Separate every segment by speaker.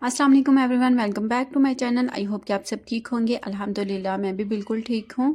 Speaker 1: अस्सलाम वालेकुम everyone, welcome back to my channel. I hope कि आप सब ठीक होंगे। अल्हम्दुलिल्लाह मैं भी बिल्कुल ठीक हूँ।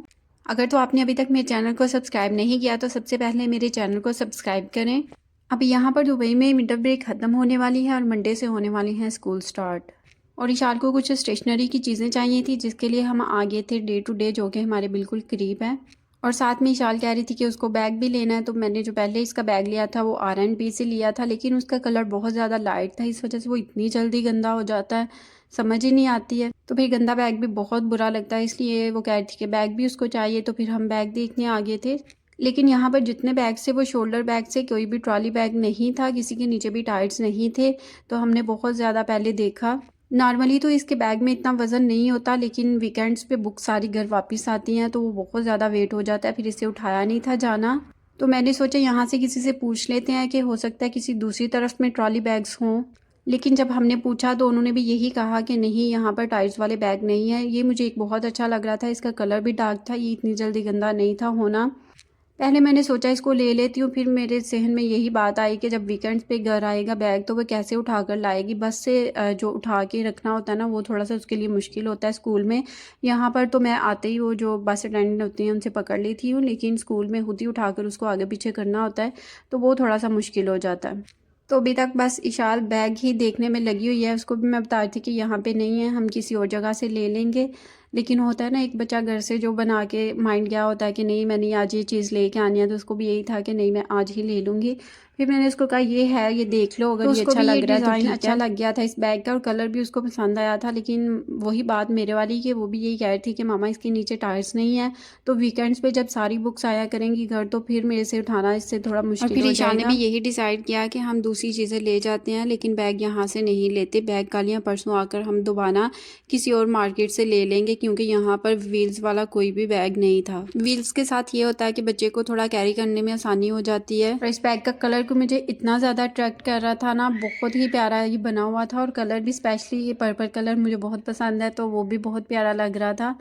Speaker 1: अगर तो आपने अभी तक मेरे चैनल को सब्सक्राइब नहीं किया तो सबसे पहले मेरे चैनल को सब्सक्राइब करें। अभी यहाँ पर दुबई में विंटर ब्रेक ख़त्म होने वाली है और मंडे से होने वाली हैं स्कूल स्टार्ट। और इशाल को कुछ स्टेशनरी की चीज़ें चाहिए थी जिसके लिए हम आ गए थे डे टू डे, जो कि हमारे बिल्कुल करीब है। और साथ में इशाल कह रही थी कि उसको बैग भी लेना है, तो मैंने जो पहले इसका बैग लिया था वो R&B से लिया था, लेकिन उसका कलर बहुत ज़्यादा लाइट था, इस वजह से वो इतनी जल्दी गंदा हो जाता है, समझ ही नहीं आती है। तो फिर गंदा बैग भी बहुत बुरा लगता है, इसलिए वो कह रही थी कि बैग भी उसको चाहिए, तो फिर हम बैग देखने आ गए थे। लेकिन यहाँ पर जितने बैग से वो शोल्डर बैग से कोई भी ट्रॉली बैग नहीं था, किसी के नीचे भी टायर्स नहीं थे। तो हमने बहुत ज़्यादा पहले देखा। नॉर्मली तो इसके बैग में इतना वज़न नहीं होता, लेकिन वीकेंड्स पे बुक सारी घर वापस आती हैं तो वो बहुत ज़्यादा वेट हो जाता है, फिर इसे उठाया नहीं था जाना। तो मैंने सोचा यहाँ से किसी से पूछ लेते हैं कि हो सकता है किसी दूसरी तरफ में ट्रॉली बैग्स हों। लेकिन जब हमने पूछा तो उन्होंने भी यही कहा कि नहीं, यहाँ पर टाइल्स वाले बैग नहीं है। ये मुझे एक बहुत अच्छा लग रहा था, इसका कलर भी डार्क था, ये इतनी जल्दी गंदा नहीं था होना। पहले मैंने सोचा इसको ले लेती हूँ, फिर मेरे ज़हन में यही बात आई कि जब वीकेंड्स पे घर आएगा बैग तो वो कैसे उठा कर लाएगी। बस से जो उठा के रखना होता है ना, वो थोड़ा सा उसके लिए मुश्किल होता है स्कूल में। यहाँ पर तो मैं आते ही वो जो बस अटेंडेंट होती हैं उनसे पकड़ लेती हूँ, लेकिन स्कूल में खुद ही उठा कर उसको आगे पीछे करना होता है, तो वो थोड़ा सा मुश्किल हो जाता है। तो अभी तक बस इशाल बैग ही देखने में लगी हुई है, उसको भी मैं बता रही थी कि यहाँ पे नहीं है, हम किसी और जगह से ले लेंगे। लेकिन होता है ना, एक बच्चा घर से जो बना के माइंड गया होता है कि नहीं मैंने आज ये चीज़ लेके आनी है, तो उसको भी यही था कि नहीं मैं आज ही ले लूँगी। फिर मैंने उसको कहा ये है, ये देख लो, अगर तो ये अच्छा लग रहा है तो ठीक है। अच्छा लग गया था इस बैग का और कलर भी उसको पसंद आया था, लेकिन वही बात मेरे वाली कि वो भी यही कह रही थी कि मामा इसके नीचे टायर्स नहीं है, तो वीकेंड्स पे जब सारी बुक्स आया करेंगी घर तो फिर मेरे से उठाना इससे थोड़ा मुश्किल हो जाएगा। और फिर ईशान ने भी यही डिसाइड किया कि हम दूसरी चीज़ें ले जाते हैं, लेकिन बैग यहाँ से नहीं लेते। बैग कल या परसों आकर हम दोबारा किसी और मार्केट से ले लेंगे, क्योंकि यहाँ पर व्हील्स वाला कोई भी बैग नहीं था। व्हील्स के साथ ये होता है कि बच्चे को थोड़ा कैरी करने में आसानी हो जाती है। और इस बैग का कलर को मुझे इतना ज़्यादा अट्रैक्ट कर रहा था ना, बहुत ही प्यारा ये बना हुआ था, और कलर भी स्पेशली ये पर्पल कलर मुझे बहुत पसंद है, तो वो भी बहुत प्यारा लग रहा था।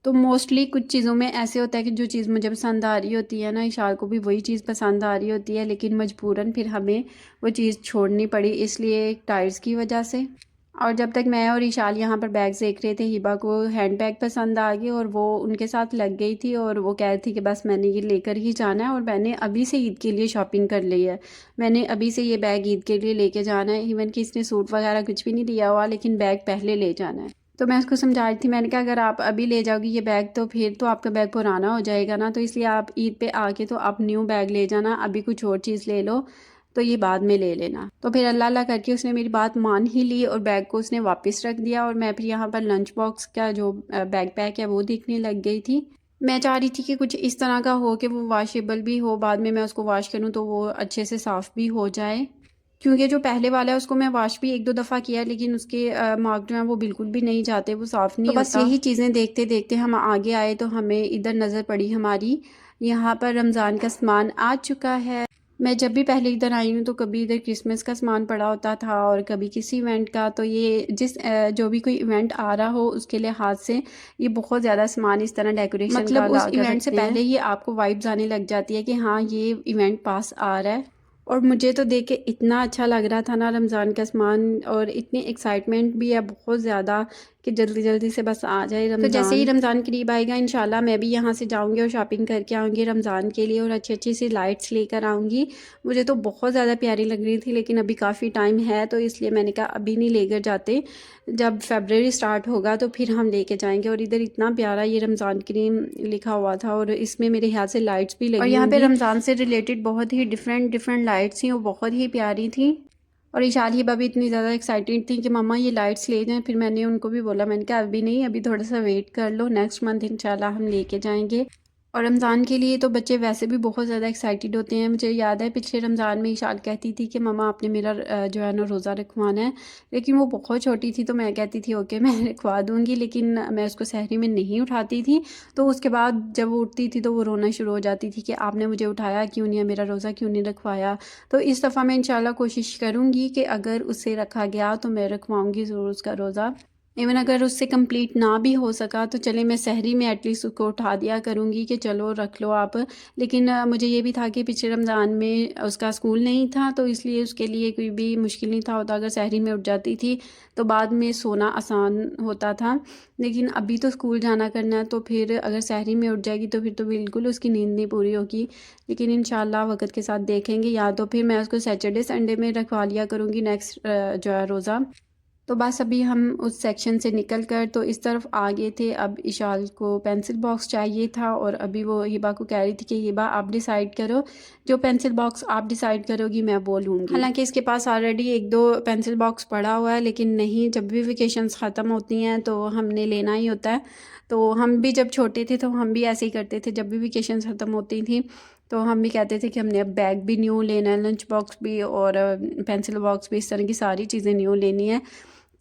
Speaker 1: तो मोस्टली कुछ चीज़ों में ऐसे होता है कि जो चीज़ मुझे पसंद आ रही होती है ना, इशाल को भी वही चीज़ पसंद आ रही होती है, लेकिन मजबूरन फिर हमें वो चीज़ छोड़नी पड़ी, इसलिए टायर्स की वजह से। और जब तक मैं और इशाल यहाँ पर बैग देख रहे थे, हिबा को हैंड बैग पसंद आ गई और वो उनके साथ लग गई थी, और वो कह रही थी कि बस मैंने ये लेकर ही जाना है, और मैंने अभी से ईद के लिए शॉपिंग कर ली है। मैंने अभी से ये बैग ईद के लिए लेके जाना है। इवन कि इसने सूट वगैरह कुछ भी नहीं लिया हुआ, लेकिन बैग पहले ले जाना है। तो मैं उसको समझा रही थी, मैंने कहा अगर आप अभी ले जाओगी ये बैग तो फिर तो आपका बैग पुराना हो जाएगा ना, तो इसलिए आप ईद पे आके तो आप न्यू बैग ले जाना, अभी कुछ और चीज़ ले लो तो ये बाद में ले लेना। तो फिर अल्लाह अल्लाह करके उसने मेरी बात मान ही ली और बैग को उसने वापस रख दिया, और मैं फिर यहाँ पर लंच बॉक्स का जो बैग पैक है वो देखने लग गई थी। मैं चाह रही थी कि कुछ इस तरह का हो कि वो वॉशेबल भी हो, बाद में मैं उसको वॉश करूँ तो वो अच्छे से साफ़ भी हो जाए। क्योंकि जो पहले वाला है उसको मैं वॉश भी एक दो दफ़ा किया, लेकिन उसके मार्क जो हैं वो बिल्कुल भी नहीं जाते, वो साफ़ नहीं होता। तो बस यही चीज़ें देखते देखते हम आगे आए तो हमें इधर नज़र पड़ी हमारी, यहाँ पर रमज़ान का सामान आ चुका है। मैं जब भी पहले इधर आई हूँ तो कभी इधर क्रिसमस का सामान पड़ा होता था और कभी किसी इवेंट का, तो ये जो भी कोई इवेंट आ रहा हो उसके लिहाज से ये बहुत ज़्यादा सामान इस तरह डेकोरेशन का मतलब उस इवेंट से पहले ही आपको वाइब्स आने लग जाती है कि हाँ ये इवेंट पास आ रहा है। और मुझे तो देख के इतना अच्छा लग रहा था ना रमज़ान का सामान, और इतनी एक्साइटमेंट भी है बहुत ज़्यादा कि जल्दी जल्दी से बस आ जाए रमज़ान। तो जैसे ही रमज़ान करीब आएगा इंशाल्लाह मैं भी यहाँ से जाऊँगी और शॉपिंग करके आऊँगी रमज़ान के लिए, और अच्छी अच्छी सी लाइट्स लेकर आऊँगी। मुझे तो बहुत ज़्यादा प्यारी लग रही थी, लेकिन अभी काफ़ी टाइम है तो इसलिए मैंने कहा अभी नहीं लेकर जाते, जब फरवरी स्टार्ट होगा तो फिर हम लेके जाएंगे। और इधर इतना प्यारा ये रमज़ान करीम लिखा हुआ था, और इसमें मेरे ख्याल से लाइट्स भी लगी, और यहाँ पे रमज़ान से रिलेटेड बहुत ही डिफरेंट डिफरेंट लाइट्स थी, वो बहुत ही प्यारी थी। और इशाल हिबा भी इतनी ज़्यादा एक्साइटेड थी कि मम्मा ये लाइट्स ले जाएं। फिर मैंने उनको भी बोला, मैंने कहा अभी नहीं, अभी थोड़ा सा वेट कर लो, नेक्स्ट मंथ इंशाल्लाह हम लेके जाएंगे। और रमज़ान के लिए तो बच्चे वैसे भी बहुत ज़्यादा एक्साइटेड होते हैं। मुझे याद है पिछले रमज़ान में इशाल कहती थी कि मम्मा आपने मेरा जो है ना रोज़ा रखवाना है, लेकिन वो बहुत छोटी थी तो मैं कहती थी ओके मैं रखवा दूँगी, लेकिन मैं उसको सहरी में नहीं उठाती थी। तो उसके बाद जब वो उठती थी तो वो रोना शुरू हो जाती थी कि आपने मुझे उठाया क्यों नहीं है, मेरा रोज़ा क्यों नहीं रखवाया। तो इस दफ़ा मैं इंशाल्लाह कोशिश करूँगी कि अगर उससे रखा गया तो मैं रखवाऊँगी ज़रूर उसका रोज़ा। इवन अगर उससे कंप्लीट ना भी हो सका तो चले मैं सहरी में एटलीस्ट उसको उठा दिया करूँगी कि चलो रख लो आप। लेकिन मुझे ये भी था कि पिछले रमज़ान में उसका स्कूल नहीं था, तो इसलिए उसके लिए कोई भी मुश्किल नहीं था होता। अगर सहरी में उठ जाती थी तो बाद में सोना आसान होता था। लेकिन अभी तो स्कूल जाना करना है, तो फिर अगर सहरी में उठ जाएगी तो फिर तो बिल्कुल उसकी नींद नहीं पूरी होगी। लेकिन इंशाल्लाह वक़्त के साथ देखेंगे, या तो फिर मैं उसको सैटरडे संडे में रखवा लिया करूँगी नेक्स्ट जो है रोज़ा। तो बस अभी हम उस सेक्शन से निकल कर तो इस तरफ आ गए थे। अब इशाल को पेंसिल बॉक्स चाहिए था और अभी वो हिबा को कह रही थी कि हिबा आप डिसाइड करो, जो पेंसिल बॉक्स आप डिसाइड करोगी मैं वो लूँगी। हालांकि इसके पास ऑलरेडी एक दो पेंसिल बॉक्स पड़ा हुआ है, लेकिन नहीं, जब भी वेकेशंस ख़त्म होती हैं तो हमने लेना ही होता है। तो हम भी जब छोटे थे तो हम भी ऐसे ही करते थे, जब भी वेकेशंस ख़त्म होती थी तो हम भी कहते थे कि हमने अब बैग भी न्यू लेना है, लंच बॉक्स भी और पेंसिल बॉक्स भी, इस तरह की सारी चीज़ें न्यू लेनी है।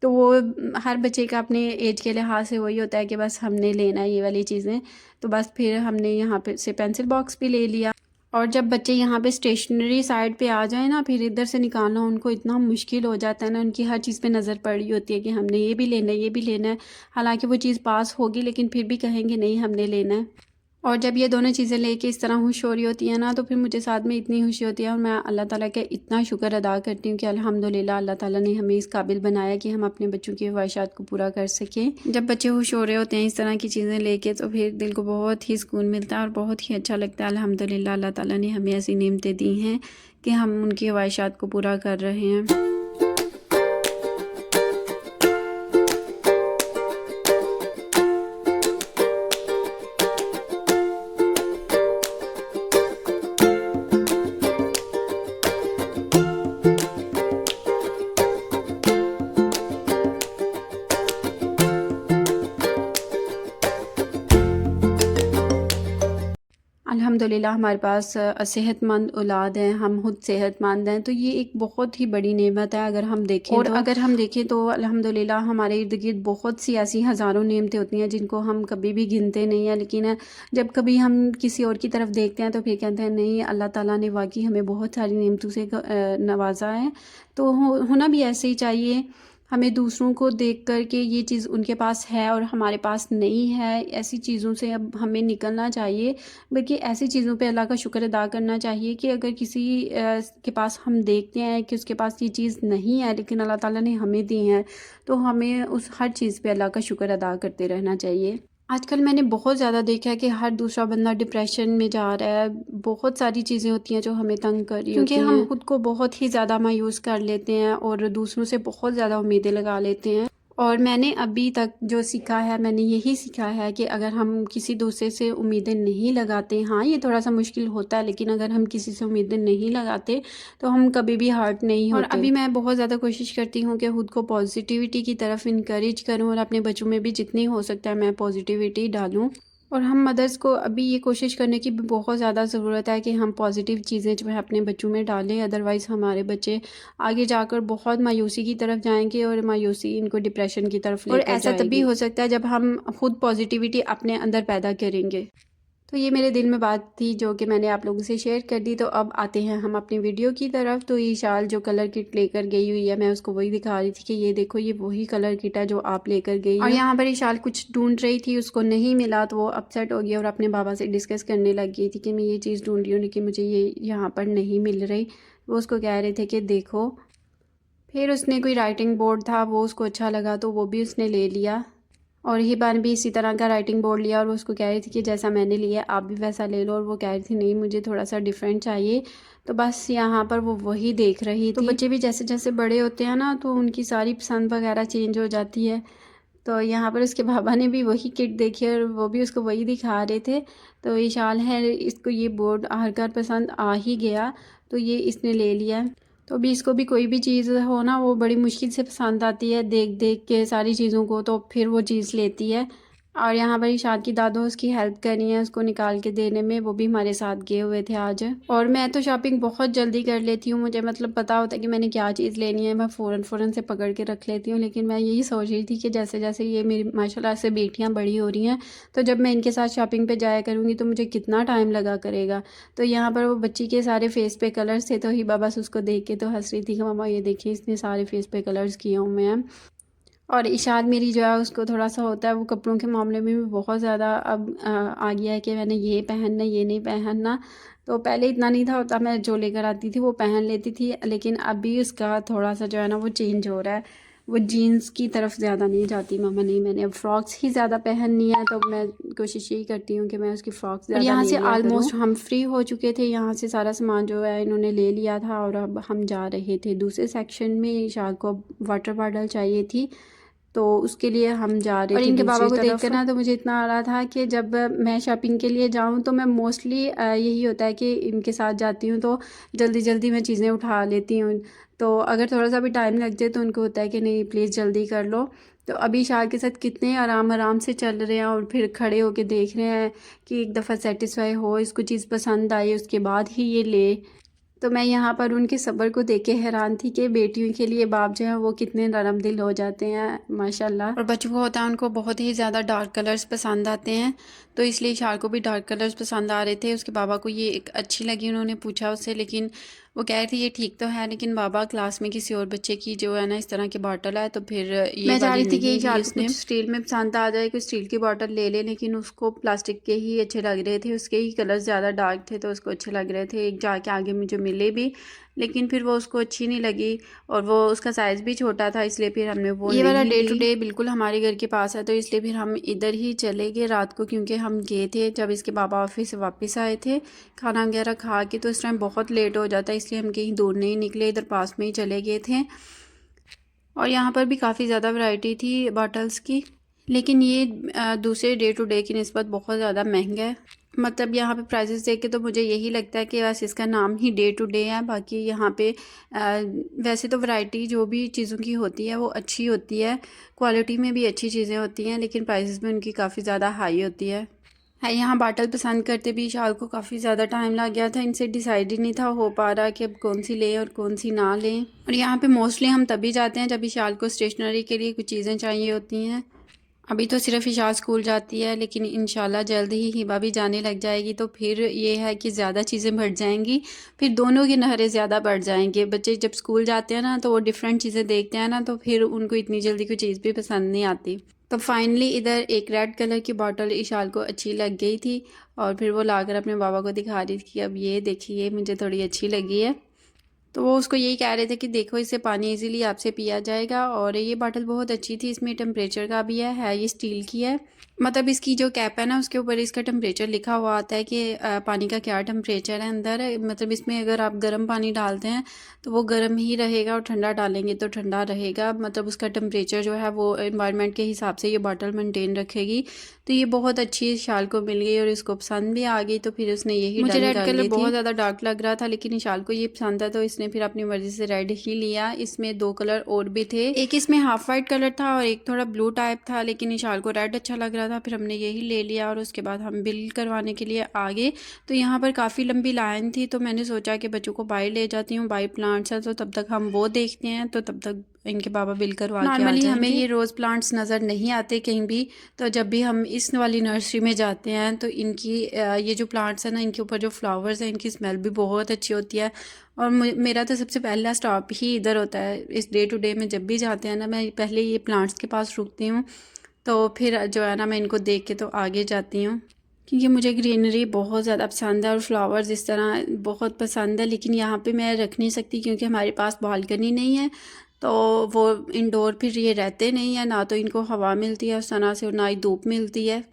Speaker 1: तो वो हर बच्चे का अपने एज के लिहाज से वही होता है कि बस हमने लेना है ये वाली चीज़ें। तो बस फिर हमने यहाँ पे से पेंसिल बॉक्स भी ले लिया। और जब बच्चे यहाँ पे स्टेशनरी साइड पे आ जाए ना, फिर इधर से निकालना उनको इतना मुश्किल हो जाता है ना, उनकी हर चीज़ पे नज़र पड़ी होती है कि हमने ये भी लेना है, ये भी लेना है। हालांकि वो चीज़ पास होगी लेकिन फिर भी कहेंगे नहीं हमने लेना है। और जब ये दोनों चीज़ें लेके इस तरह खुश हो रही होती हैं ना, तो फिर मुझे साथ में इतनी खुशी होती है और मैं अल्लाह ताला का इतना शुक्र अदा करती हूँ कि अल्हम्दुलिल्लाह अल्लाह ताला ने हमें इस काबिल बनाया कि हम अपने बच्चों की ख्वाहिशात को पूरा कर सकें। जब बच्चे खुश हो रहे होते हैं इस तरह की चीज़ें लेके, तो फिर दिल को बहुत ही सुकून मिलता है और बहुत ही अच्छा लगता है। अल्हम्दुलिल्लाह अल्लाह ताला ने हमें ऐसी नेमतें दी हैं कि हम उनकी ख्वाहिशात को पूरा कर रहे हैं। अल्हम्दुलिल्लाह हमारे पास सेहतमंद औलाद हैं, हम खुद सेहतमंद हैं, तो ये एक बहुत ही बड़ी नेमत है अगर हम देखें और तो। अगर हम देखें तो अल्हम्दुलिल्लाह हमारे इर्द गिर्द बहुत सी ऐसी हज़ारों नेमतें होती हैं जिनको हम कभी भी गिनते नहीं हैं। लेकिन जब कभी हम किसी और की तरफ देखते हैं तो फिर कहते हैं नहीं, अल्लाह ताला ने वाकई हमें बहुत सारी नेमतों से नवाजा है। तो होना भी ऐसे ही चाहिए। हमें दूसरों को देख कर के ये चीज़ उनके पास है और हमारे पास नहीं है, ऐसी चीज़ों से अब हमें निकलना चाहिए। बल्कि ऐसी चीज़ों पे अल्लाह का शुक्र अदा करना चाहिए कि अगर किसी के पास हम देखते हैं कि उसके पास ये चीज़ नहीं है लेकिन अल्लाह ताला ने हमें दी है, तो हमें उस हर चीज़ पे अल्लाह का शुक्र अदा करते रहना चाहिए। आजकल मैंने बहुत ज़्यादा देखा है कि हर दूसरा बंदा डिप्रेशन में जा रहा है। बहुत सारी चीज़ें होती हैं जो हमें तंग कर रही होती हैं, क्योंकि हम खुद को बहुत ही ज़्यादा मायूस कर लेते हैं और दूसरों से बहुत ज़्यादा उम्मीदें लगा लेते हैं। और मैंने अभी तक जो सीखा है, मैंने यही सीखा है कि अगर हम किसी दूसरे से उम्मीदें नहीं लगाते, हाँ ये थोड़ा सा मुश्किल होता है, लेकिन अगर हम किसी से उम्मीदें नहीं लगाते तो हम कभी भी हर्ट नहीं होते। और अभी मैं बहुत ज़्यादा कोशिश करती हूँ कि खुद को पॉजिटिविटी की तरफ इनकरेज करूँ और अपने बच्चों में भी जितनी हो सकता है मैं पॉजिटिविटी डालूँ। और हम मदर्स को अभी ये कोशिश करने की भी बहुत ज़्यादा ज़रूरत है कि हम पॉजिटिव चीज़ें जो है अपने बच्चों में डालें, अदरवाइज़ हमारे बच्चे आगे जाकर बहुत मायूसी की तरफ जाएंगे और मायूसी इनको डिप्रेशन की तरफ लेकर जाएगी। और ऐसा तभी हो सकता है जब हम खुद पॉजिटिविटी अपने अंदर पैदा करेंगे। तो ये मेरे दिल में बात थी जो कि मैंने आप लोगों से शेयर कर दी। तो अब आते हैं हम अपनी वीडियो की तरफ। तो ये शाल जो कलर किट लेकर गई हुई है, मैं उसको वही दिखा रही थी कि ये देखो ये वही कलर किट है जो आप लेकर गई। और यहाँ पर ये शाल कुछ ढूंढ रही थी, उसको नहीं मिला तो वो अपसेट हो गई और अपने बाबा से डिस्कस करने लग गई थी कि मैं ये चीज़ ढूंढ रही हूँ लेकिन मुझे ये यहाँ पर नहीं मिल रही। वो उसको कह रहे थे कि देखो। फिर उसने कोई राइटिंग बोर्ड था, वो उसको अच्छा लगा तो वो भी उसने ले लिया। और हिबा ने भी इसी तरह का राइटिंग बोर्ड लिया और वो उसको कह रही थी कि जैसा मैंने लिया आप भी वैसा ले लो। और वो कह रही थी नहीं मुझे थोड़ा सा डिफरेंट चाहिए। तो बस यहाँ पर वो वही देख रही थी। तो बच्चे भी जैसे जैसे बड़े होते हैं ना तो उनकी सारी पसंद वगैरह चेंज हो जाती है। तो यहाँ पर उसके बाबा ने भी वही किट देखी और वो भी उसको वही दिखा रहे थे। तो ये शाल है, इसको ये बोर्ड आखिरकार पसंद आ ही गया तो ये इसने ले लिया। तो अभी इसको भी कोई भी चीज़ हो ना वो बड़ी मुश्किल से पसंद आती है, देख देख के सारी चीज़ों को, तो फिर वो चीज़ लेती है। और यहाँ पर इशाद की दादो उसकी हेल्प कर रही है उसको निकाल के देने में, वो भी हमारे साथ गए हुए थे आज। और मैं तो शॉपिंग बहुत जल्दी कर लेती हूँ, मुझे मतलब पता होता है कि मैंने क्या चीज़ लेनी है, मैं फ़ौरन से पकड़ के रख लेती हूँ। लेकिन मैं यही सोच रही थी कि जैसे जैसे ये मेरी माशाल्लाह से बेटियाँ बड़ी हो रही हैं, तो जब मैं इनके साथ शॉपिंग पर जाया करूँगी तो मुझे कितना टाइम लगा करेगा। तो यहाँ पर वो बच्ची के सारे फेस पे कलर्स थे तो हिबा बस उसको देख के तो हंस रही थी कि मम्मा ये देखिए इसने सारे फेस पे कलर्स किए हुए हैं। और इशाद मेरी जो है उसको थोड़ा सा होता है, वो कपड़ों के मामले में भी बहुत ज़्यादा अब आ गया है कि मैंने ये पहनना, ये नहीं पहनना। तो पहले इतना नहीं था होता, मैं जो लेकर आती थी वो पहन लेती थी, लेकिन अभी उसका थोड़ा सा जो है ना वो चेंज हो रहा है। वो जीन्स की तरफ ज़्यादा नहीं जाती मम्मा, नहीं मैंने अब फ़्रॉक्स ही ज़्यादा पहननी है, तो मैं कोशिश यही करती हूँ कि मैं उसकी फ़्रॉक्स ज़्यादा यहाँ से ऑलमोस्ट हम फ्री हो चुके थे। यहाँ से सारा सामान जो है इन्होंने ले लिया था और अब हम जा रहे थे दूसरे सेक्शन में। इशाद को वाटर बॉटल चाहिए थी, तो उसके लिए हम जा रहे थे। और इनके बाबा को देख कर ना तो मुझे इतना आ रहा था कि जब मैं शॉपिंग के लिए जाऊं तो मैं मोस्टली यही होता है कि इनके साथ जाती हूं तो जल्दी जल्दी मैं चीज़ें उठा लेती हूं, तो अगर थोड़ा सा भी टाइम लग जाए तो उनको होता है कि नहीं प्लीज़ जल्दी कर लो। तो अभी शाह के साथ कितने आराम आराम से चल रहे हैं और फिर खड़े होके देख रहे हैं कि एक दफ़ा सेटिस्फाई हो, इसको चीज़ पसंद आई उसके बाद ही ये ले। तो मैं यहाँ पर उनके सब्र को देख के हैरान थी कि बेटियों के लिए बाप जो हैं वो कितने नरम दिल हो जाते हैं माशाल्लाह। और बच्चों को होता है उनको बहुत ही ज़्यादा डार्क कलर्स पसंद आते हैं, तो इसलिए इशार को भी डार्क कलर्स पसंद आ रहे थे। उसके बाबा को ये एक अच्छी लगी, उन्होंने पूछा उससे, लेकिन वो कह रही थी ये ठीक तो है, लेकिन बाबा क्लास में किसी और बच्चे की जो है ना इस तरह की बॉटल है, तो फिर ये मैं चाह रही थी कि इशार को कुछ स्टील में पसंद आ जाए, कुछ स्टील की बॉटल ले ले, लेकिन उसको प्लास्टिक के ही अच्छे लग रहे थे, उसके ही कलर ज़्यादा डार्क थे तो उसको अच्छे लग रहे थे। एक जाके आगे मुझे मिले भी, लेकिन फिर वो उसको अच्छी नहीं लगी और वो उसका साइज़ भी छोटा था, इसलिए फिर हमने वो ये वाला डे टू डे बिल्कुल हमारे घर के पास है, तो इसलिए फिर हम इधर ही चले गए रात को, क्योंकि हम गए थे जब इसके बाबा ऑफिस से वापस आए थे खाना वगैरह खा के, तो इस टाइम बहुत लेट हो जाता है, इसलिए हम कहीं दूर नहीं निकले, इधर पास में ही चले गए थे। और यहाँ पर भी काफ़ी ज़्यादा वैरायटी थी बॉटल्स की, लेकिन ये दूसरे डे टू डे की निस्बत बहुत ज़्यादा महंगा है। मतलब यहाँ पे प्राइसेस देख के तो मुझे यही लगता है कि बस इसका नाम ही डे टू डे है, बाकी यहाँ पे वैसे तो वैरायटी जो भी चीज़ों की होती है वो अच्छी होती है, क्वालिटी में भी अच्छी चीज़ें होती हैं, लेकिन प्राइसेस में उनकी काफ़ी ज़्यादा हाई होती है। यहाँ बॉटल पसंद करते भी शाल को काफ़ी ज़्यादा टाइम लग गया था, इनसे डिसाइड ही नहीं था हो पा रहा कि अब कौन सी लें और कौन सी ना लें। और यहाँ पे मोस्टली हम तभी जाते हैं जब इशाल को स्टेशनरी के लिए कुछ चीज़ें चाहिए होती हैं। अभी तो सिर्फ इशाल स्कूल जाती है, लेकिन इंशाल्लाह जल्द ही हिबा भी जाने लग जाएगी, तो फिर ये है कि ज़्यादा चीज़ें बढ़ जाएंगी, फिर दोनों के नखरे ज़्यादा बढ़ जाएंगे। बच्चे जब स्कूल जाते हैं ना तो वो डिफरेंट चीज़ें देखते हैं ना, तो फिर उनको इतनी जल्दी कोई चीज़ भी पसंद नहीं आती। तो फाइनली इधर एक रेड कलर की बॉटल इशाल को अच्छी लग गई थी और फिर वो लाकर अपने बाबा को दिखा रही थी कि अब ये देखिए मुझे थोड़ी अच्छी लगी है। तो वो उसको यही कह रहे थे कि देखो इससे पानी इजीली आपसे पिया जाएगा, और ये बॉटल बहुत अच्छी थी, इसमें टेम्परेचर का भी है ये स्टील की है, मतलब इसकी जो कैप है ना उसके ऊपर इसका टेम्परेचर लिखा हुआ आता है कि पानी का क्या टेम्परेचर है अंदर। मतलब इसमें अगर आप गर्म पानी डालते हैं तो वो गर्म ही रहेगा और ठंडा डालेंगे तो ठंडा रहेगा, मतलब उसका टेम्परेचर जो है वो एनवायरनमेंट के हिसाब से ये बॉटल मेंटेन रखेगी। तो ये बहुत अच्छी शाल को मिल गई और इसको पसंद भी आ गई, तो फिर उसने यही मुझे रेड कलर बहुत ज़्यादा डार्क लग रहा था, लेकिन शाल को ये पसंद है तो इसने फिर अपनी मर्जी से रेड ही लिया। इसमें 2 कलर और भी थे, एक इसमें हाफ वाइट कलर था और एक थोड़ा ब्लू टाइप था, लेकिन इशाल को रेड अच्छा लग रहा था, फिर हमने यही ले लिया। और उसके बाद हम बिल करवाने के लिए आ गए, तो यहाँ पर काफ़ी लंबी लाइन थी, तो मैंने सोचा कि बच्चों को बाई ले जाती हूँ, बाई प्लांट्स है तो तब तक हम वो देखते हैं, तो तब तक इनके बाबा बिल करवा के आ जाएंगे। नॉर्मली हमें ये रोज़ प्लांट्स नज़र नहीं आते कहीं भी, तो जब भी हम इस वाली नर्सरी में जाते हैं तो इनकी ये जो प्लांट्स हैं ना इनके ऊपर जो फ्लावर्स हैं इनकी स्मेल भी बहुत अच्छी होती है। और मेरा तो सबसे पहला स्टॉप ही इधर होता है, इस डे टू डे में जब भी जाते हैं ना मैं पहले ये प्लांट्स के पास रुकती हूँ, तो फिर जो है ना मैं इनको देख के तो आगे जाती हूँ, क्योंकि मुझे ग्रीनरी बहुत ज़्यादा पसंद है और फ्लावर्स इस तरह बहुत पसंद है। लेकिन यहाँ पे मैं रख नहीं सकती क्योंकि हमारे पास बालकनी नहीं है, तो वो इंडोर फिर ये रहते नहीं है, ना तो इनको हवा मिलती है उस तरह से और ना ही धूप मिलती है।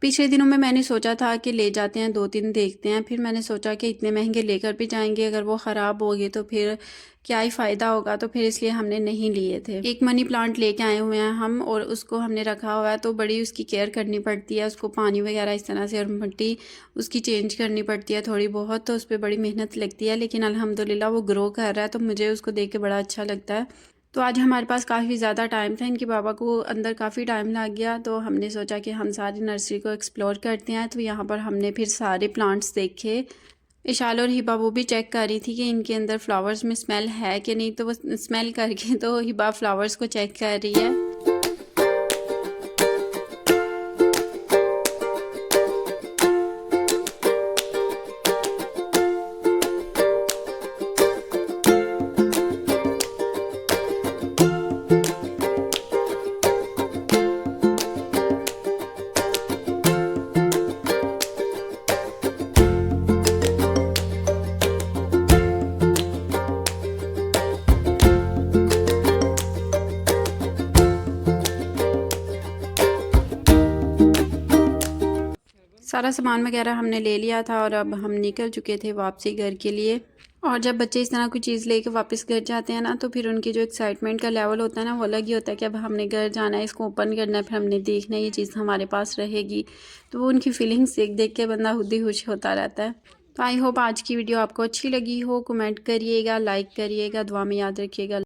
Speaker 1: पिछले दिनों में मैंने सोचा था कि ले जाते हैं 2-3 देखते हैं, फिर मैंने सोचा कि इतने महंगे लेकर भी जाएंगे अगर वो ख़राब हो गए तो फिर क्या ही फ़ायदा होगा, तो फिर इसलिए हमने नहीं लिए थे। एक मनी प्लांट लेके आए हुए हैं हम और उसको हमने रखा हुआ है, तो बड़ी उसकी केयर करनी पड़ती है, उसको पानी वगैरह इस तरह से और मिट्टी उसकी चेंज करनी पड़ती है थोड़ी बहुत, तो उस पर बड़ी मेहनत लगती है, लेकिन अल्हम्दुलिल्लाह वो ग्रो कर रहा है, तो मुझे उसको देख के बड़ा अच्छा लगता है। तो आज हमारे पास काफ़ी ज़्यादा टाइम था, इनके बाबा को अंदर काफ़ी टाइम लग गया, तो हमने सोचा कि हम सारी नर्सरी को एक्सप्लोर करते हैं। तो यहाँ पर हमने फिर सारे प्लांट्स देखे। इशाल और हिबा वो भी चेक कर रही थी कि इनके अंदर फ्लावर्स में स्मेल है कि नहीं, तो वो स्मेल करके तो हिबा फ्लावर्स को चेक कर रही है। सारा सामान वगैरह हमने ले लिया था और अब हम निकल चुके थे वापसी घर के लिए। और जब बच्चे इस तरह कोई चीज़ लेके वापस घर जाते हैं ना, तो फिर उनकी जो एक्साइटमेंट का लेवल होता है ना, वो अलग ही होता है कि अब हमने घर जाना है, इसको ओपन करना है, फिर हमने देखना है ये चीज़ हमारे पास रहेगी। तो वो उनकी फीलिंग्स देख देख के बंदा खुद ही खुश होता रहता है। तो आई होप आज की वीडियो आपको अच्छी लगी हो। कमेंट करिएगा, लाइक करिएगा, दुआ में याद रखिएगा।